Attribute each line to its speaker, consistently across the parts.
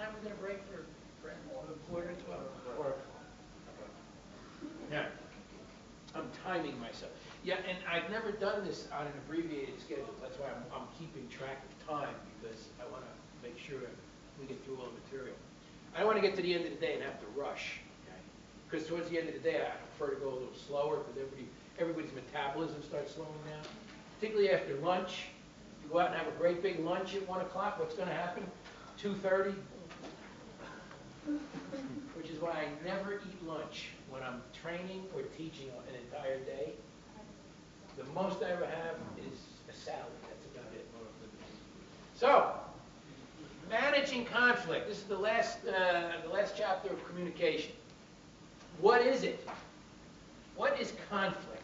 Speaker 1: time we gonna break for quarter to 12? 4 o'clock. Now, I'm timing myself. Yeah, and I've never done this on an abbreviated schedule. That's why I'm keeping track of time, because I want to make sure we get through all the material. I don't want to get to the end of the day and have to rush, okay? Because towards the end of the day, I prefer to go a little slower, because everybody's metabolism starts slowing down. Particularly after lunch. You go out and have a great big lunch at 1 o'clock, what's going to happen? 2:30? Which is why I never eat lunch when I'm training or teaching an entire day. The most I ever have is a salad. That's about it. So, managing conflict. This is the last chapter of communication. What is it? What is conflict?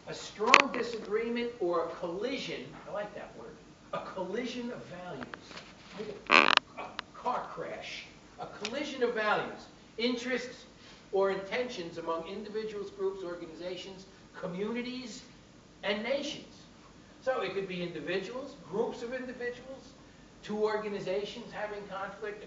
Speaker 1: A strong disagreement or a collision, I like that word, a collision of values. A car crash. A collision of values, interests, or intentions among individuals, groups, organizations, communities, and nations. So it could be individuals, groups of individuals, 2 organizations having conflict,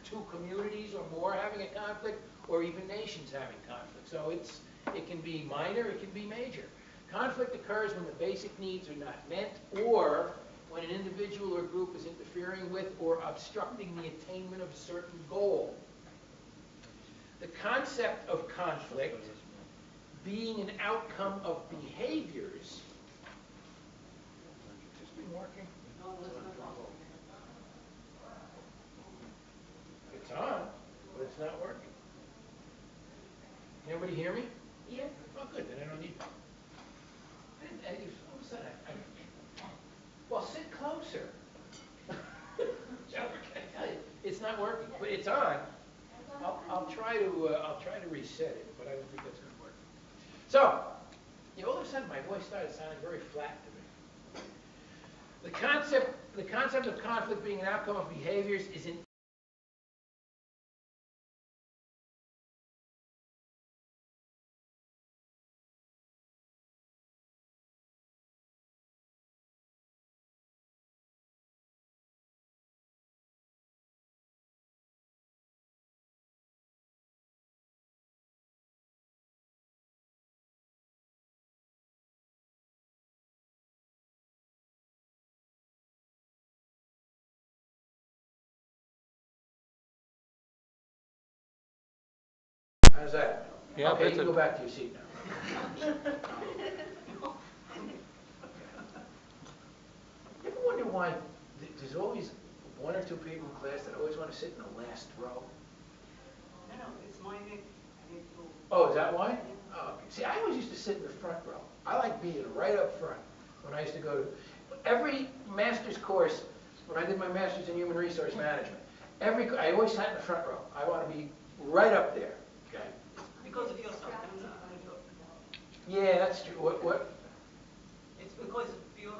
Speaker 1: 2 communities or more having a conflict, or even nations having conflict. So it can be minor, it can be major. Conflict occurs when the basic needs are not met, or when an individual or group is interfering with or obstructing the attainment of a certain goal. The concept of conflict being an outcome of behaviors. Is this thing working? It's on, but it's not working. Can everybody hear me?
Speaker 2: Yes.
Speaker 1: Oh, good, then I don't need. All of a sudden, well, sit closer. It's not working, but it's on. I'll try to reset it, but I don't think that's going to work. So, all of a sudden, my voice started sounding very flat to me. The concept of conflict being an outcome of behaviors is an How's that?
Speaker 3: Yeah,
Speaker 1: okay, you
Speaker 3: better.
Speaker 1: can go back to your seat now. You ever wonder why there's always 1 or 2 people in class that always want to sit in the last row?
Speaker 2: No, it's my neck.
Speaker 1: Oh, is that why? Oh, okay. See, I always used to sit in the front row. I like being right up front when I used to go to every master's course. When I did my master's in human resource management, I always sat in the front row. I want to be right up there. Okay.
Speaker 2: Because of your son.
Speaker 1: Yeah, that's true. What?
Speaker 2: It's because of your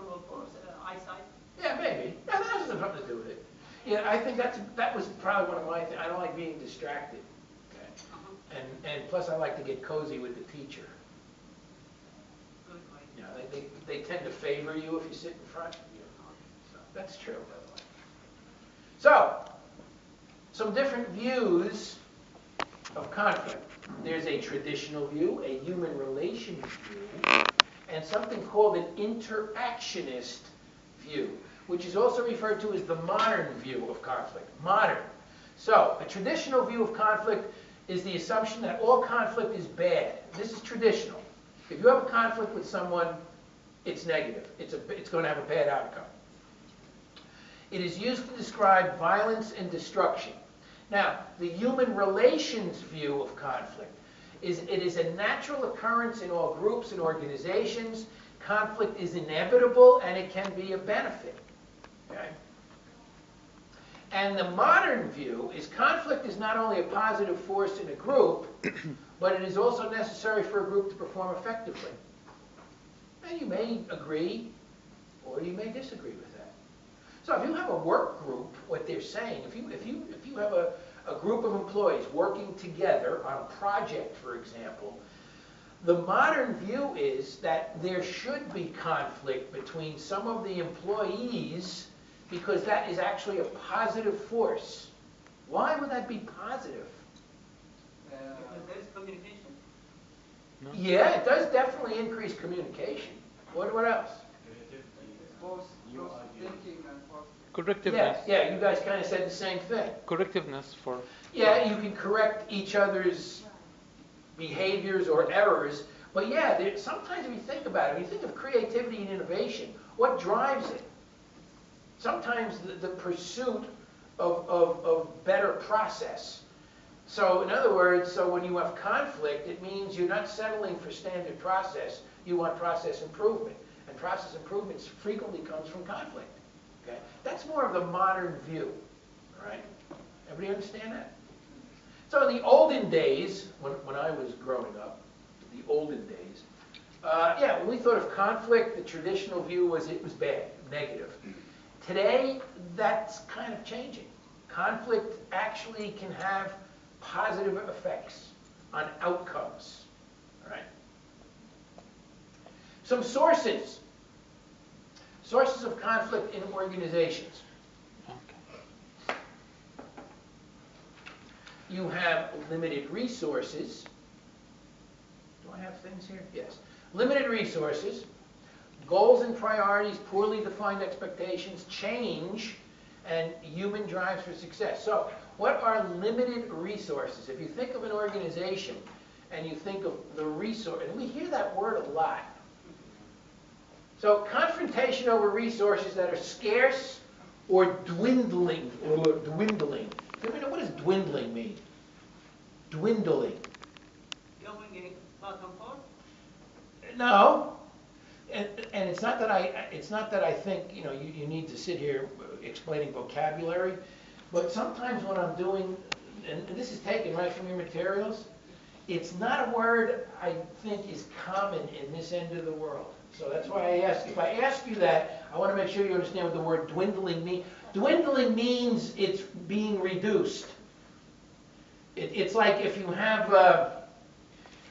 Speaker 2: eyesight.
Speaker 1: Yeah, maybe. That has something to do with it. Yeah, I think that was probably one of my things. I don't like being distracted. Okay. And plus I like to get cozy with the teacher.
Speaker 2: Good way.
Speaker 1: You know, they tend to favor you if you sit in front. So that's true, by the way. So, some different views of conflict. There's a traditional view, a human relations view, and something called an interactionist view, which is also referred to as the modern view of conflict. Modern. So, a traditional view of conflict is the assumption that all conflict is bad. This is traditional. If you have a conflict with someone, it's negative. It's going to have a bad outcome. It is used to describe violence and destruction. Now, the human relations view of conflict is it is a natural occurrence in all groups and organizations. Conflict is inevitable and it can be a benefit. Okay? And the modern view is conflict is not only a positive force in a group, but it is also necessary for a group to perform effectively. And you may agree or you may disagree with that. So if you have a work group, what they're saying, if you have a group of employees working together on a project, for example, the modern view is that there should be conflict between some of the employees because that is actually a positive force Why would that be positive?
Speaker 2: Because there is communication.
Speaker 3: No?
Speaker 1: Yeah, it does definitely increase communication. What else?
Speaker 4: Both thinking and positive.
Speaker 3: Correctiveness.
Speaker 1: Yeah, you guys kind of said the same thing.
Speaker 3: Correctiveness for.
Speaker 1: Yeah, you can correct each other's behaviors or errors, but yeah, sometimes if you think about it, when you think of creativity and innovation, what drives it? Sometimes the pursuit of better process. So in other words, so when you have conflict, it means you're not settling for standard process, you want process improvement. And process improvements frequently comes from conflict. Okay? That's more of the modern view, right? Everybody understand that? So in the olden days, when I was growing up, the olden days, yeah, when we thought of conflict, the traditional view was it was bad, negative. Today, that's kind of changing. Conflict actually can have positive effects on outcomes, all right? Some sources. Sources of conflict in organizations.
Speaker 3: Okay.
Speaker 1: You have limited resources. Do I have things here? Yes. Limited resources, goals and priorities, poorly defined expectations, change, and human drives for success. So, what are limited resources? If you think of an organization and you think of the resource, and we hear that word a lot. So, confrontation over resources that are scarce or dwindling, Does anybody know what does dwindling mean? Dwindling.
Speaker 2: Going back and forth.
Speaker 1: No, and it's not that I think you need to sit here explaining vocabulary, but sometimes when I'm doing, and this is taken right from your materials, it's not a word I think is common in this end of the world. So that's why I ask. If I ask you that, I want to make sure you understand what the word dwindling means. Dwindling means it's being reduced. It's like if you have a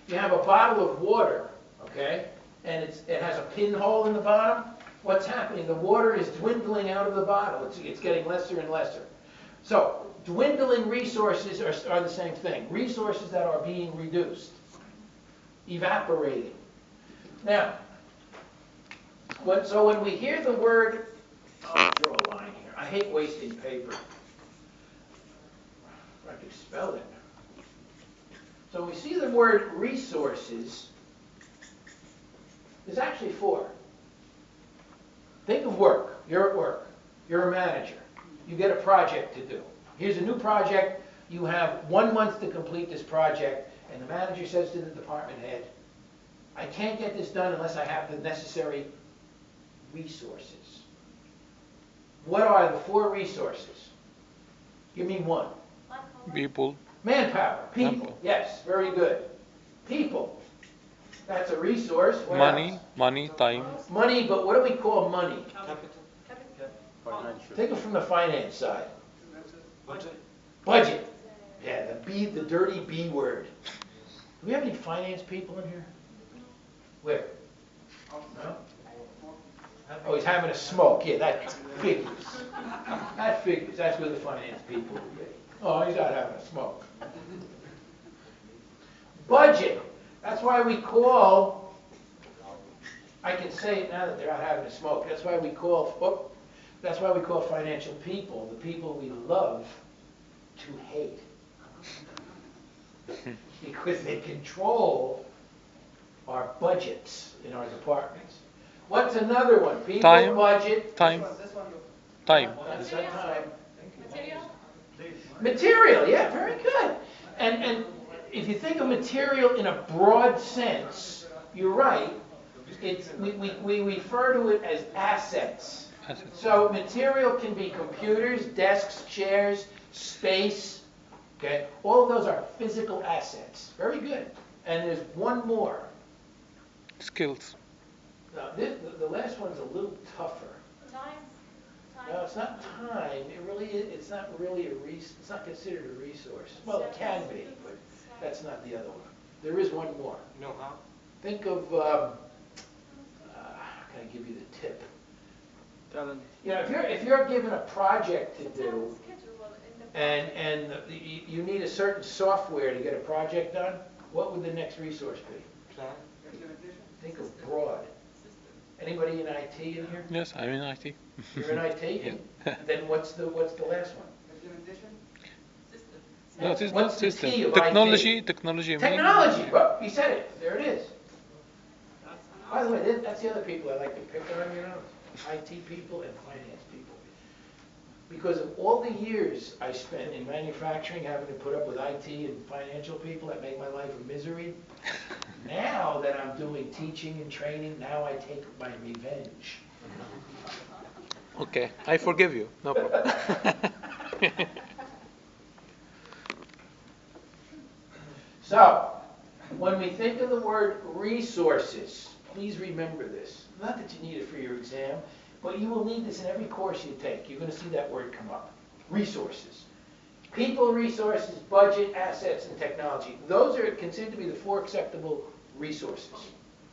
Speaker 1: bottle of water, okay, and it has a pinhole in the bottom. What's happening? The water is dwindling out of the bottle. It's getting lesser and lesser. So dwindling resources are the same thing. Resources that are being reduced, evaporating. Now, so when we hear the word, I'll draw a line here. I hate wasting paper. If I could spell it. So we see the word resources. There's actually four. Think of work. You're at work. You're a manager. You get a project to do. Here's a new project. You have 1 month to complete this project, and the manager says to the department head, I can't get this done unless I have the necessary resources. What are the four resources? Give me one.
Speaker 3: People.
Speaker 1: Manpower. People.
Speaker 3: Manpower.
Speaker 1: Yes, very good. People. That's a resource. What
Speaker 3: Money,
Speaker 1: else?
Speaker 3: money, time.
Speaker 1: Money, but what do we call money?
Speaker 4: Financial.
Speaker 1: Think of it from the finance side.
Speaker 4: Budget.
Speaker 1: Budget. Yeah, the dirty B word. Do we have any finance people in here? Where? No? Oh, he's having a smoke. Yeah, that figures. That figures. That's where the finance people would be. Oh, he's out having a smoke. Budget. That's why we call, I can say it now that they're out having a smoke. That's why we call financial people the people we love to hate. Because they control our budgets in our departments. What's another one? People,
Speaker 3: Time.
Speaker 1: budget.
Speaker 3: Time.
Speaker 4: This one.
Speaker 3: Time.
Speaker 1: That's that time.
Speaker 5: Material?
Speaker 1: Material, yeah, very good. And if you think of material in a broad sense, you're right. We refer to it as assets.
Speaker 3: Assets.
Speaker 1: So material can be computers, desks, chairs, space. Okay, all of those are physical assets. Very good. And there's one more.
Speaker 3: Skills.
Speaker 1: Now, the last one's a little tougher.
Speaker 5: Time?
Speaker 1: No, it's not time. It really is. It's not really it's not considered a resource. Well, it can be, but that's not the other one. There is one more.
Speaker 4: Know-how.
Speaker 1: Think of. How can I give you the tip?
Speaker 4: Talent.
Speaker 1: You know, if you're given a project to do.
Speaker 5: Schedule in the
Speaker 1: and you need a certain software to get a project done, what would the next resource be?
Speaker 4: Implementation?
Speaker 1: Think of broad. Anybody in IT in here?
Speaker 3: Yes, I'm in IT.
Speaker 1: You're in IT?
Speaker 3: Yeah.
Speaker 1: Then what's the last one?
Speaker 4: Implementation?
Speaker 2: System.
Speaker 3: No, it is
Speaker 1: What's
Speaker 3: not
Speaker 1: the
Speaker 3: system.
Speaker 1: T of
Speaker 3: Technology,
Speaker 1: IT?
Speaker 3: technology.
Speaker 1: Technology, well, you said it, there it is.
Speaker 2: That's
Speaker 1: By the way, that's the other people I like to pick on, you know, IT people and finance people. Because of all the years I spent in manufacturing, having to put up with IT and financial people that make my life a misery, now that I'm doing teaching and training, now I take my revenge.
Speaker 3: Okay, I forgive you. No problem.
Speaker 1: So, when we think of the word resources, please remember this. Not that you need it for your exam, but you will need this in every course you take. You're going to see that word come up. Resources. People resources, budget, assets, and technology. Those are considered to be the 4 acceptable resources.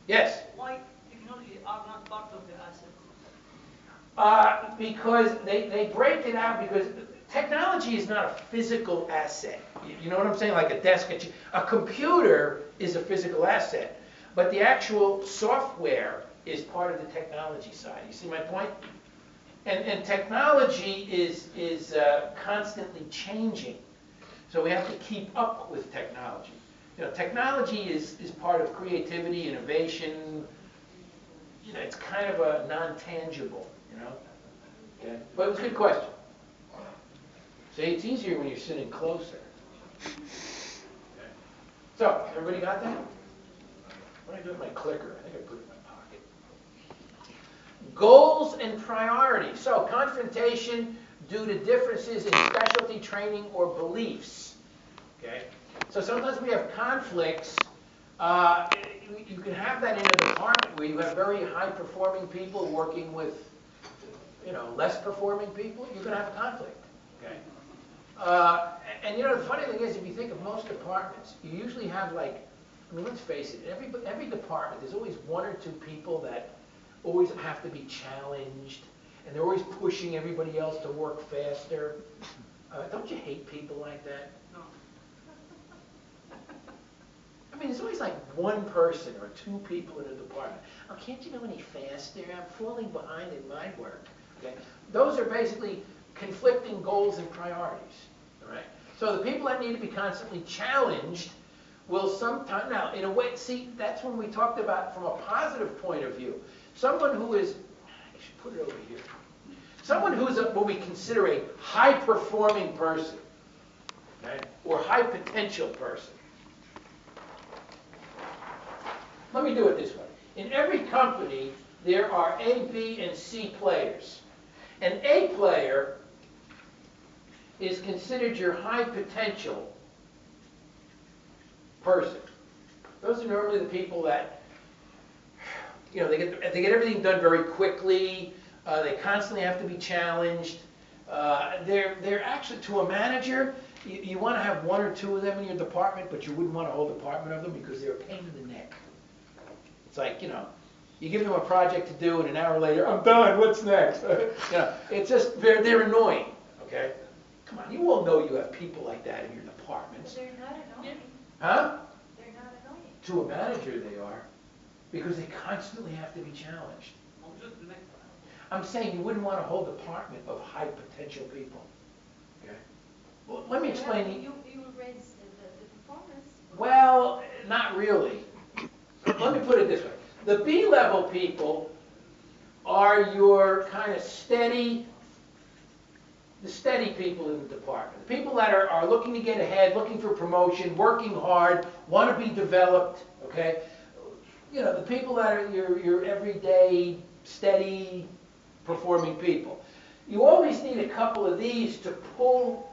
Speaker 1: Yes?
Speaker 2: why technology are not part of the assets?
Speaker 1: Because they break it out because technology is not a physical asset. You know what I'm saying? Like a desk, a computer is a physical asset, but the actual software is part of the technology side. You see my point? And technology is constantly changing, so we have to keep up with technology. You know, technology is part of creativity, innovation. You know, it's kind of a non-tangible. You know, okay? But it was a good question. See, it's easier when you're sitting closer. Okay. So, everybody got that? What did I do with my clicker? I think I put it in my pocket. Goals and priorities. So, confrontation due to differences in specialty training or beliefs. Okay? So sometimes we have conflicts. You can have that in a department where you have very high-performing people working with, you know, less performing people. You're going to have a conflict. Okay. And you know, the funny thing is, if you think of most departments, you usually have like, I mean, let's face it, every department, there's always 1 or 2 people that always have to be challenged, and they're always pushing everybody else to work faster. Don't you hate people like that?
Speaker 2: No.
Speaker 1: I mean, there's always like 1 person or 2 people in a department. Oh, can't you go any faster? I'm falling behind in my work. Okay, those are basically conflicting goals and priorities. All right. So the people that need to be constantly challenged will sometimes, now in a way, see, that's when we talked about from a positive point of view. Someone who is, I should put it over here. Someone who's what we consider a high-performing person, okay, or high-potential person. Let me do it this way. In every company, there are A, B, and C players. An A player is considered your high-potential person. Those are normally the people that, you know, they get everything done very quickly. They constantly have to be challenged. They're actually, to a manager, you want to have 1 or 2 of them in your department, but you wouldn't want a whole department of them because they're a pain in the neck. It's like, you know, you give them a project to do, and an hour later, I'm done. What's next? You know, it's just they're annoying. Okay, come on, you all know you have people like that in your departments.
Speaker 5: They're not annoying.
Speaker 1: Huh?
Speaker 5: They're not annoying.
Speaker 1: To a manager, they are, because they constantly have to be challenged. I'm saying you wouldn't want a whole department of high potential people. Okay. Well, let me explain.
Speaker 5: You will raise the performance.
Speaker 1: Well, not really. Let me put it this way. The B-level people are your kind of steady people in the department. The people that are looking to get ahead, looking for promotion, working hard, want to be developed, okay? You know, the people that are your everyday, steady, performing people. You always need a couple of these to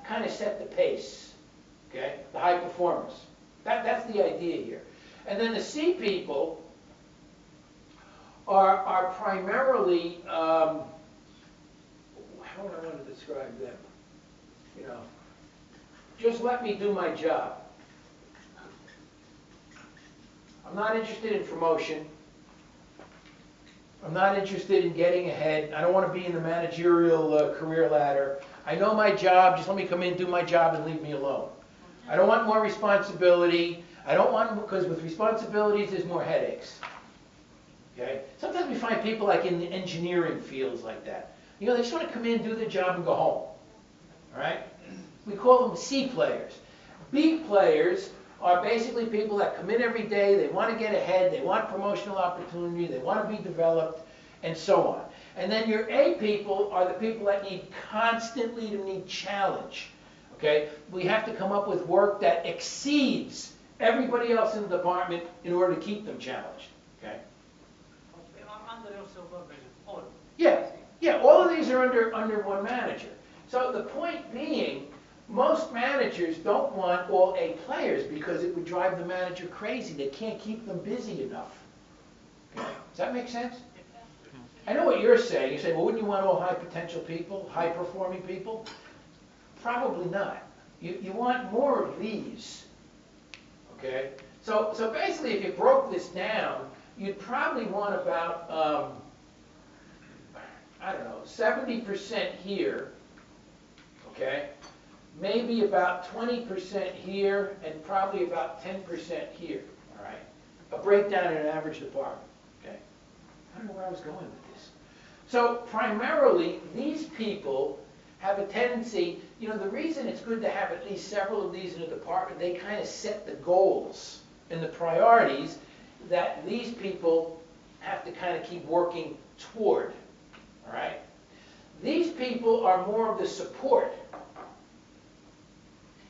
Speaker 1: kind of set the pace, okay? The high performers. That's the idea here. And then the C people are primarily, how would I want to describe them? You know, just let me do my job. I'm not interested in promotion. I'm not interested in getting ahead. I don't want to be in the managerial career ladder. I know my job, just let me come in, do my job, and leave me alone. I don't want more responsibility. I don't want, because with responsibilities, there's more headaches. Okay? Sometimes we find people like in the engineering fields like that. You know, they just want to come in, do their job, and go home. All right? We call them C players. B players are basically people that come in every day, they want to get ahead, they want promotional opportunity, they want to be developed, and so on. And then your A people are the people that need challenge. Okay? We have to come up with work that exceeds everybody else in the department in order to keep them challenged. Okay?
Speaker 2: They are under your supervision, all.
Speaker 1: Yeah, all of these are under one manager. So the point being, most managers don't want all A players because it would drive the manager crazy. They can't keep them busy enough. Okay? Does that make sense? I know what you're saying. You say, well, wouldn't you want all high potential people, high performing people? Probably not. You want more of these. Okay? So basically, if you broke this down, you'd probably want about, I don't know, 70% here. Okay? Maybe about 20% here, and probably about 10% here, all right? A breakdown in an average department, okay? I don't know where I was going with this. So primarily, these people have a tendency, you know, the reason it's good to have at least several of these in a department, they kind of set the goals and the priorities that these people have to kind of keep working toward, all right? These people are more of the support.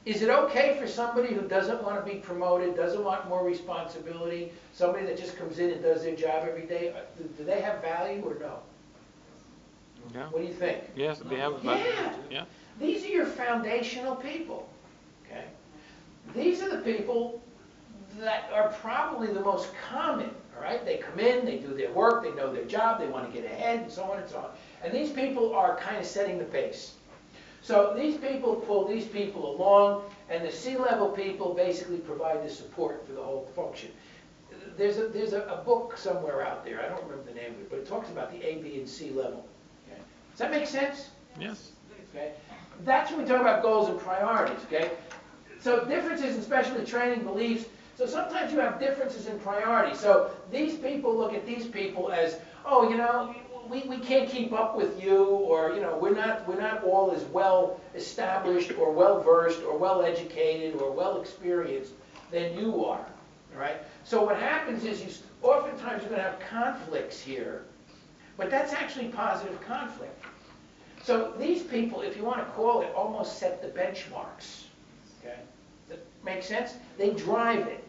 Speaker 1: Is it okay for somebody who doesn't want to be promoted, doesn't want more responsibility, somebody that just comes in and does their job every day, do they have value or no?
Speaker 3: Yeah.
Speaker 1: What do you think?
Speaker 3: Yes, they have value.
Speaker 1: Yeah.
Speaker 3: Yeah.
Speaker 1: These are your foundational people, okay? These are the people that are probably the most common, all right? They come in, they do their work, they know their job, they want to get ahead, and so on and so on. And these people are kind of setting the pace. So these people pull these people along, and the C-level people basically provide the support for the whole function. There's a book somewhere out there, I don't remember the name of it, but it talks about the A, B, and C level. Okay? Does that make sense?
Speaker 3: Yes.
Speaker 1: Okay? That's when we talk about goals and priorities, okay? So differences in specialty training beliefs, so sometimes you have differences in priorities. So these people look at these people as, oh, you know, we can't keep up with you, or, you know, we're not all as well established or well versed or well educated or well experienced than you are, all right? So what happens is oftentimes you're going to have conflicts here, but that's actually positive conflict. So these people, if you want to call it, almost set the benchmarks, okay? That makes sense? They drive it.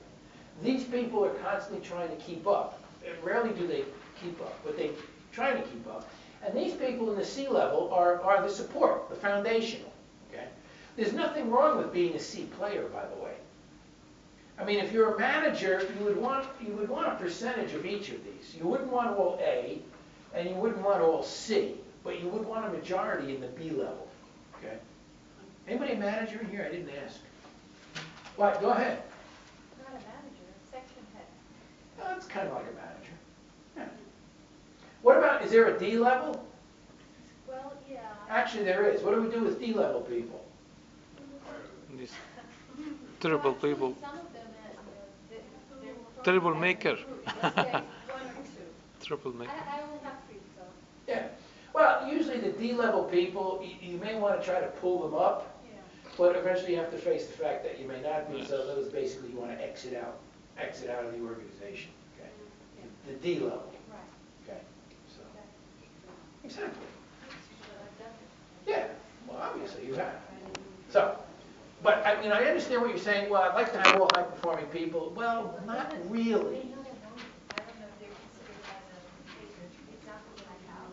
Speaker 1: These people are constantly trying to keep up. Rarely do they keep up, but they trying to keep up. And these people in the C level are the support, the foundational, okay? There's nothing wrong with being a C player, by the way. I mean, if you're a manager, you would want a percentage of each of these. You wouldn't want all A, and you wouldn't want all C, but you would want a majority in the B level, okay? Anybody a manager in here? I didn't ask. What? Go ahead.
Speaker 5: Not a manager, a section head.
Speaker 1: Oh, it's kind of like a manager. Yeah. What about, is there a D level?
Speaker 5: Well, yeah.
Speaker 1: Actually, there is. What do we do with D level people?
Speaker 3: These terrible
Speaker 5: Well, actually,
Speaker 3: people.
Speaker 5: some of them, they're
Speaker 3: Terrible maker.
Speaker 5: Let's say one or two.
Speaker 3: Troublemaker.
Speaker 5: I only have three, so.
Speaker 1: Yeah. Well, usually the D level people, you may want to try to pull them up,
Speaker 5: Yeah.
Speaker 1: but eventually you have to face the fact that you may not be.
Speaker 3: Yes.
Speaker 1: So those basically you want to exit out of the organization. Okay. The D level.
Speaker 5: Right.
Speaker 1: Okay. So
Speaker 5: That's
Speaker 1: exactly.
Speaker 5: what I've done.
Speaker 1: Yeah. Well, obviously you have. So, but I mean, I understand what you're saying. Well, I'd like to have all high-performing people. Well, not really.
Speaker 5: They know that, I don't know if they're considered as an example that I have.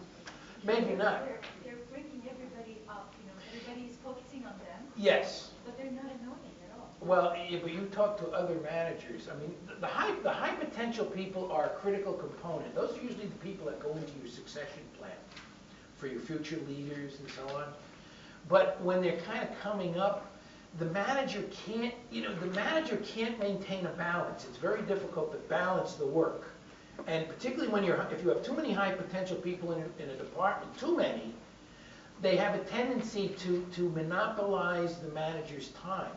Speaker 1: Maybe not.
Speaker 5: They're bringing everybody up, you know, everybody's focusing on them,
Speaker 1: Yes.
Speaker 5: but they're not annoying at all.
Speaker 1: Well, yeah, but you talk to other managers. I mean, the high potential people are a critical component. Those are usually the people that go into your succession plan for your future leaders and so on. But when they're kind of coming up, the manager can't maintain a balance. It's very difficult to balance the work. And particularly when if you have too many high potential people in a department, too many, they have a tendency to monopolize the manager's time.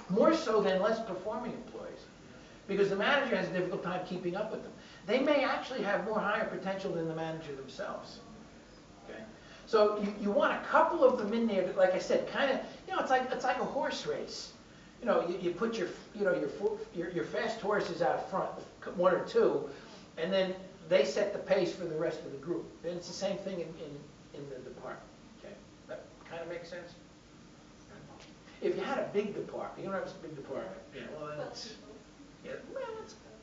Speaker 1: More so than less performing employees. Because the manager has a difficult time keeping up with them. They may actually have more higher potential than the manager themselves. Okay? So you want a couple of them in there that, like I said, kind of, it's like a horse race. You put your fast horses out front, one or two, and then they set the pace for the rest of the group. And it's the same thing in the department. Okay? That kind of makes sense? If you had a big department, you don't have a big department, well then it's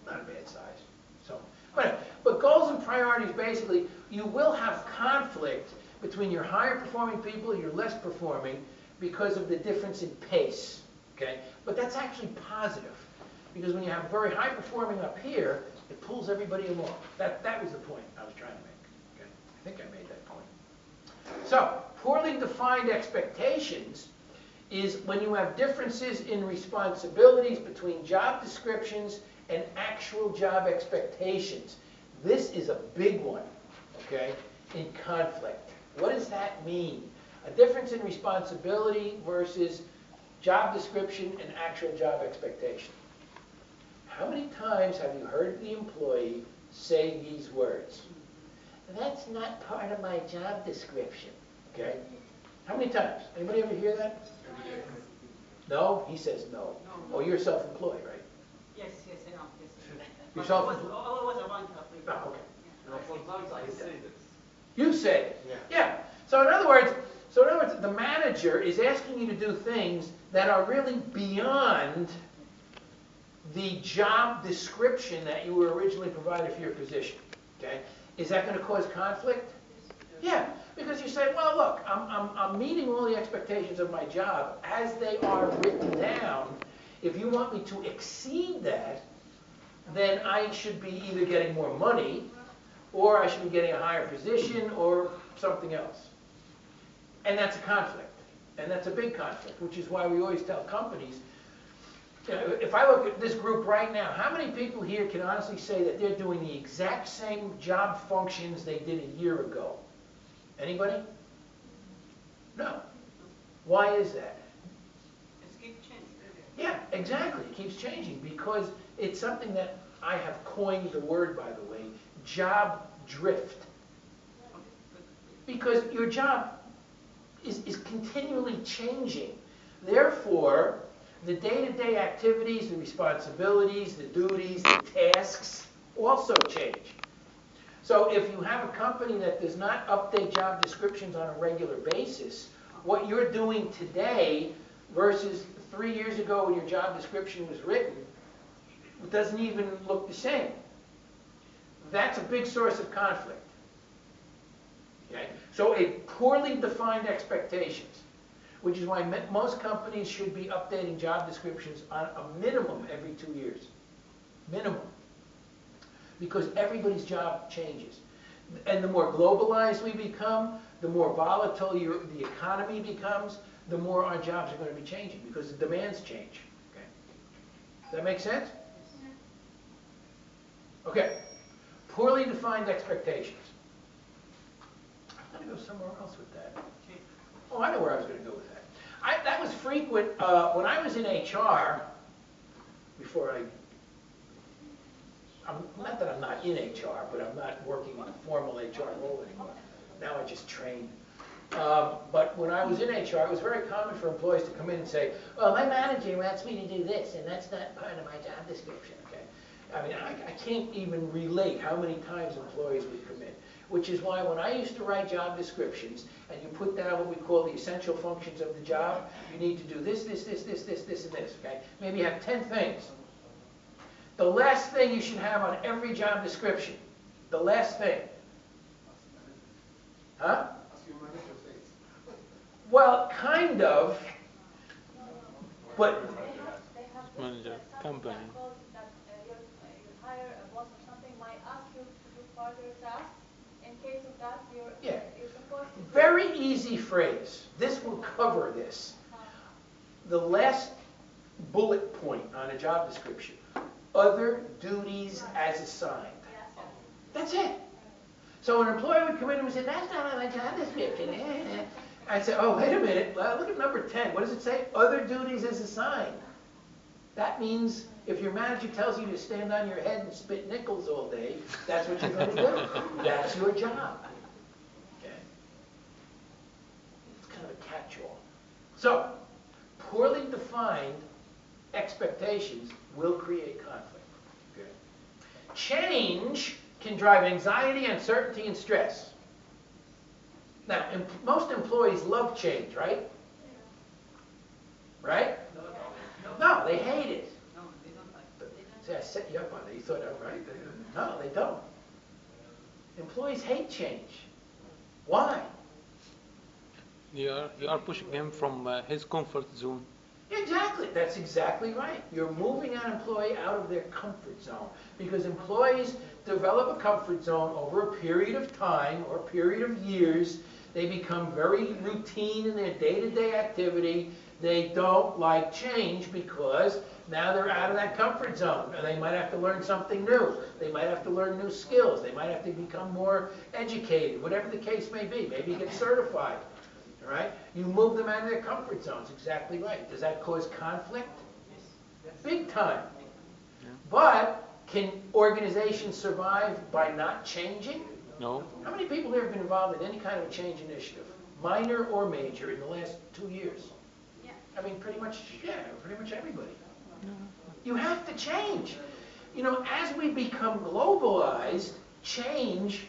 Speaker 1: not a bad size. So, but goals and priorities, basically, you will have conflict between your higher performing people and your less performing because of the difference in pace. Okay? But that's actually positive, because when you have very high performing up here, it pulls everybody along. That was the point I was trying to make. Okay? I think I made that point. So, poorly defined expectations is when you have differences in responsibilities between job descriptions and actual job expectations. This is a big one, okay, in conflict. What does that mean? A difference in responsibility versus job description and actual job expectation. How many times have you heard the employee say these words? That's not part of my job description, okay? How many times? Anybody ever hear that? No? He says no. Oh, you're self-employed, right?
Speaker 2: Yes, I know, yes.
Speaker 1: You're
Speaker 2: But
Speaker 1: self-employed?
Speaker 2: I was a banker.
Speaker 1: Oh, okay.
Speaker 6: No, sometimes I say this.
Speaker 1: You say it. Yeah. So in other words, the manager is asking you to do things that are really beyond the job description that you were originally provided for your position. Okay? Is that going to cause conflict? Yeah. Because you say, well, look, I'm meeting all the expectations of my job as they are written down. If you want me to exceed that, then I should be either getting more money, or I should be getting a higher position, or something else. And that's a conflict. And that's a big conflict, which is why we always tell companies, if I look at this group right now, how many people here can honestly say that they're doing the exact same job functions they did a year ago? Anybody? No. Why is that?
Speaker 2: It's keep changing.
Speaker 1: Yeah, exactly. It keeps changing because it's something that I have coined the word, by the way, job drift. Because your job is continually changing. Therefore, the day-to-day activities, the responsibilities, the duties, the tasks also change. So if you have a company that does not update job descriptions on a regular basis, what you're doing today versus 3 years ago when your job description was written, it doesn't even look the same. That's a big source of conflict. Okay? So a poorly defined expectations, which is why most companies should be updating job descriptions on a minimum every 2 years. Minimum. Because everybody's job changes. And the more globalized we become, the more volatile the economy becomes, the more our jobs are going to be changing because the demands change. Okay. Does that make sense? Okay. Poorly defined expectations. I'm going to go somewhere else with that. Oh, I know where I was going to go with that. That was frequent when I was in HR, before not that I'm not in HR, but I'm not working in a formal HR role anymore. Now I just train. But when I was in HR, it was very common for employees to come in and say, well, my manager asked me to do this, and that's not part of my job description, okay? I mean, I can't even relate how many times employees would come in, which is why when I used to write job descriptions, and you put down what we call the essential functions of the job, you need to do this, and this, okay? Maybe you have 10 things. The last thing you should have on every job description, the last thing. Huh? Well, kind of, but
Speaker 3: Manager, company.
Speaker 5: That you hire a boss or something might ask you to do further tasks. In case of that, you're supposed to.
Speaker 1: very easy phrase. This will cover this. The last bullet point on a job description. Other duties as assigned.
Speaker 5: Yeah,
Speaker 1: That's it. So an employee would come in and say, that's not on my job description. I'd say, oh, wait a minute, look at number 10. What does it say? Other duties as assigned. That means if your manager tells you to stand on your head and spit nickels all day, that's what you're going to do. That's your job. Okay? It's kind of a catch-all. So, poorly defined expectations will create conflict. Okay? Change can drive anxiety, uncertainty, and stress. Now, most employees love change, right? Right? No, they hate it.
Speaker 2: No, they don't like it.
Speaker 1: See, I set you up on that. You thought, oh, right? No, they don't. Employees hate change. Why?
Speaker 3: You are pushing him from his comfort zone.
Speaker 1: Exactly. That's exactly right. You're moving an employee out of their comfort zone because employees develop a comfort zone over a period of time or a period of years. They become very routine in their day-to-day activity. They don't like change because now they're out of that comfort zone. And they might have to learn something new. They might have to learn new skills. They might have to become more educated, whatever the case may be. Maybe get certified. All right? You move them out of their comfort zones. Exactly right. Does that cause conflict? Big time. But can organizations survive by not changing?
Speaker 3: No.
Speaker 1: How many people here have been involved in any kind of a change initiative, minor or major, in the last 2 years?
Speaker 5: Yeah.
Speaker 1: I mean, pretty much everybody. You have to change. You know, as we become globalized, change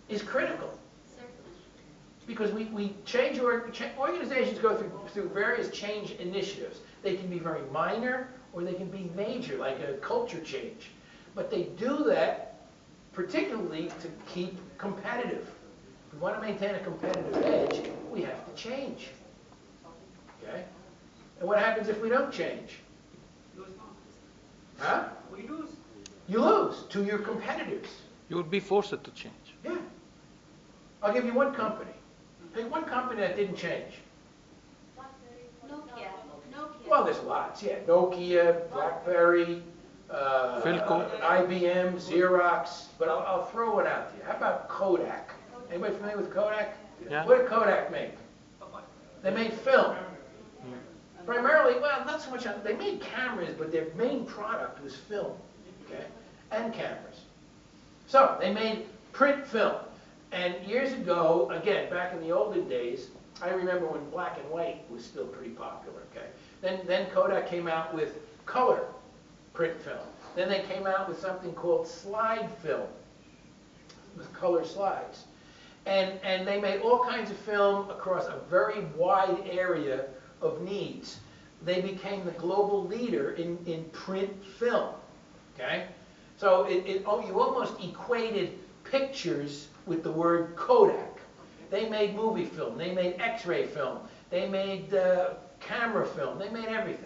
Speaker 1: is critical. Because we change, organizations go through various change initiatives. They can be very minor or they can be major, like a culture change. But they do that particularly to keep competitive. If we want to maintain a competitive edge, we have to change. Okay? And what happens if we don't change?
Speaker 2: Lose now.
Speaker 1: Huh?
Speaker 2: We lose.
Speaker 1: You lose to your competitors.
Speaker 3: You will be forced to change.
Speaker 1: Yeah. I'll give you one company. Pick one company that didn't change.
Speaker 5: Nokia.
Speaker 1: Well, there's lots, yeah. Nokia, BlackBerry,
Speaker 3: Philco.
Speaker 1: IBM, Xerox, but I'll throw one out to you. How about Kodak? Anybody familiar with Kodak?
Speaker 3: Yeah.
Speaker 1: What did Kodak make? They made film. Primarily, well, not so much, they made cameras, but their main product was film, okay, and cameras. So, they made print film. And years ago, again, back in the olden days, I remember when black and white was still pretty popular, okay? Then Kodak came out with color print film. Then they came out with something called slide film, with color slides. And they made all kinds of film across a very wide area of needs. They became the global leader in print film, okay? So you almost equated pictures with the word Kodak. They made movie film, they made X-ray film, they made camera film, they made everything.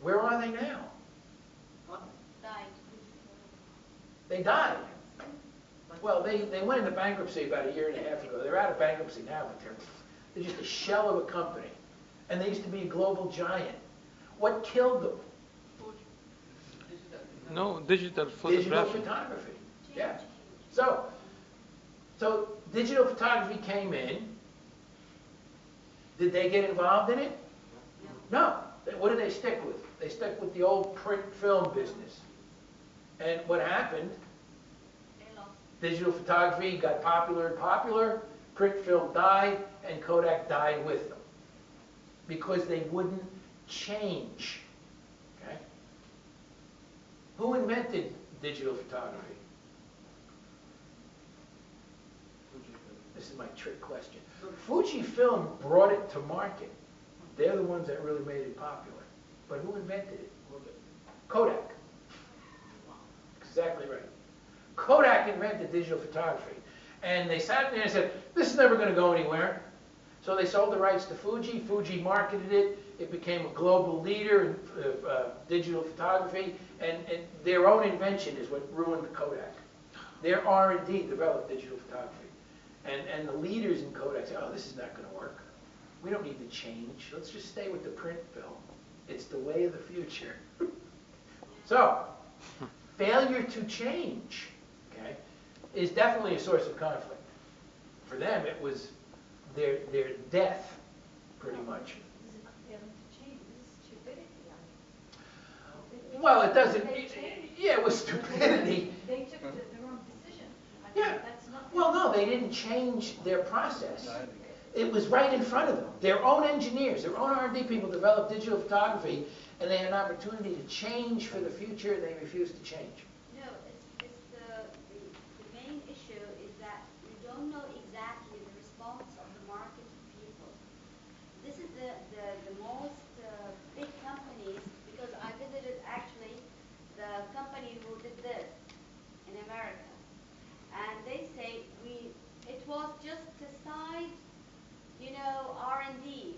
Speaker 1: Where are they now?
Speaker 5: Died.
Speaker 1: They died. Well, they went into bankruptcy about 1.5 years ago. They're out of bankruptcy now, but they're just a shell of a company. And they used to be a global giant. What killed them?
Speaker 3: No, digital
Speaker 1: Digital
Speaker 3: photography.
Speaker 1: photography. Yeah. So digital photography came in. Did they get involved in it? No. What did they stick with? They stuck with the old print film business. And what happened?
Speaker 5: They lost.
Speaker 1: Digital photography got popular and popular. Print film died, and Kodak died with them. Because they wouldn't change. Okay? Who invented digital photography? This is my trick question. Fujifilm brought it to market. They're the ones that really made it popular. But who invented it? Kodak. Exactly right. Kodak invented digital photography. And they sat there and said, this is never going to go anywhere. So they sold the rights to Fuji. Fuji marketed it. It became a global leader in digital photography. And their own invention is what ruined Kodak. Their R&D developed digital photography. And the leaders in Kodak said, oh, this is not going to work. We don't need to change. Let's just stay with the print film. It's the way of the future. So, failure to change, okay, is definitely a source of conflict. For them, it was their death, pretty much.
Speaker 5: This is failing to change, this is stupidity.
Speaker 1: Well, it doesn't,
Speaker 5: They changed.
Speaker 1: yeah, it was stupidity.
Speaker 5: They took the wrong decision. I
Speaker 1: Yeah.
Speaker 5: mean, that's not.
Speaker 1: Well, no, they didn't change their process. It was right in front of them. Their own engineers, their own R&D people developed digital photography, and they had an opportunity to change for the future, and they refused to change.
Speaker 7: No, it's the main issue is that we don't know exactly the response of the market of people. This is the most big companies, because I visited actually the company who did this in America. And they say it was just a side, R&D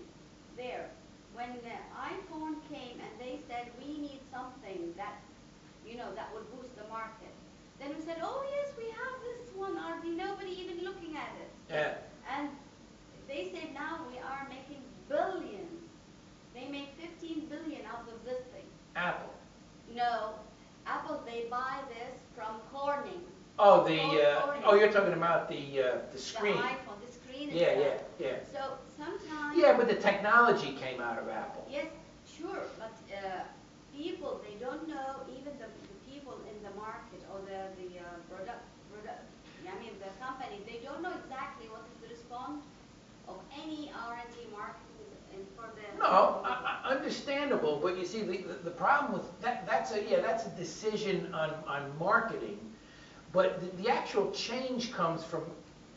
Speaker 7: there. When the iPhone came and they said we need something that, that would boost the market. Then we said, oh yes, we have this one R&D, nobody even looking at it.
Speaker 1: Yeah.
Speaker 7: And they said now we are making billions. They make 15 billion out of this thing.
Speaker 1: Apple.
Speaker 7: No, Apple, they buy this from Corning.
Speaker 1: Oh,
Speaker 7: Corning.
Speaker 1: you're talking about the screen.
Speaker 7: The iPhone, the screen
Speaker 1: Yeah,
Speaker 7: itself.
Speaker 1: yeah.
Speaker 7: So sometimes.
Speaker 1: Yeah, but the technology came out of Apple.
Speaker 7: Yes, sure, but people, they don't know, even the people in the market or the product, the company, they don't know exactly what is the response of any R&D marketing for the.
Speaker 1: No, understandable, but you see, the problem with that's a decision on marketing, but the actual change comes from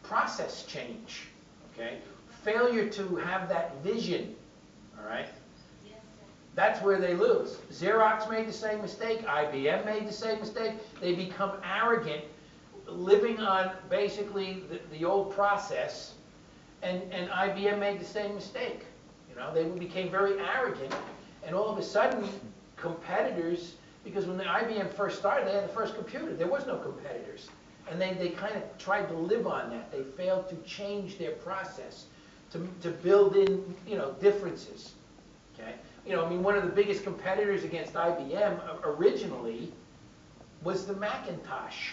Speaker 1: process change, okay? Failure to have that vision, all right?
Speaker 7: Yes, sir.
Speaker 1: That's where they lose. Xerox made the same mistake, IBM made the same mistake. They become arrogant, living on basically the old process, and IBM made the same mistake. They became very arrogant, and all of a sudden, competitors, because when the IBM first started, they had the first computer. There was no competitors. And they kind of tried to live on that. They failed to change their process, to build in, differences, okay? One of the biggest competitors against IBM originally was the Macintosh,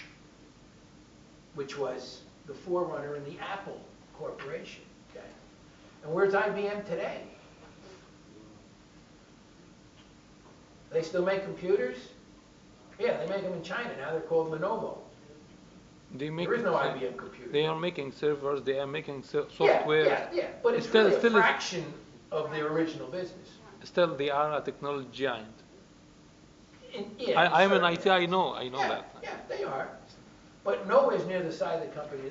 Speaker 1: which was the forerunner in the Apple Corporation, okay? And where's IBM today? They still make computers? Yeah, they make them in China. Now they're called Lenovo.
Speaker 3: They make
Speaker 1: There is no IBM computer.
Speaker 3: They are making servers. They are making software.
Speaker 1: Yeah. But it's
Speaker 3: Still-
Speaker 1: really a
Speaker 3: still is-
Speaker 1: fraction of their original business.
Speaker 3: Still, they are a technology giant.
Speaker 1: Yeah,
Speaker 3: I'm in
Speaker 1: certainly.
Speaker 3: IT. I know
Speaker 1: Yeah,
Speaker 3: that.
Speaker 1: yeah, they are. But nowhere near the size of the company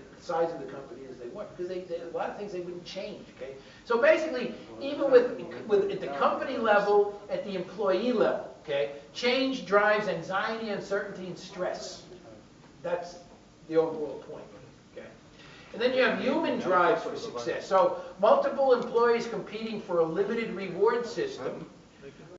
Speaker 1: as they were, because a lot of things they wouldn't change, okay? So basically, even with at the company level, at the employee level, okay, change drives anxiety, uncertainty, and stress. That's the overall point, okay? And then you have human drives for success. So multiple employees competing for a limited reward system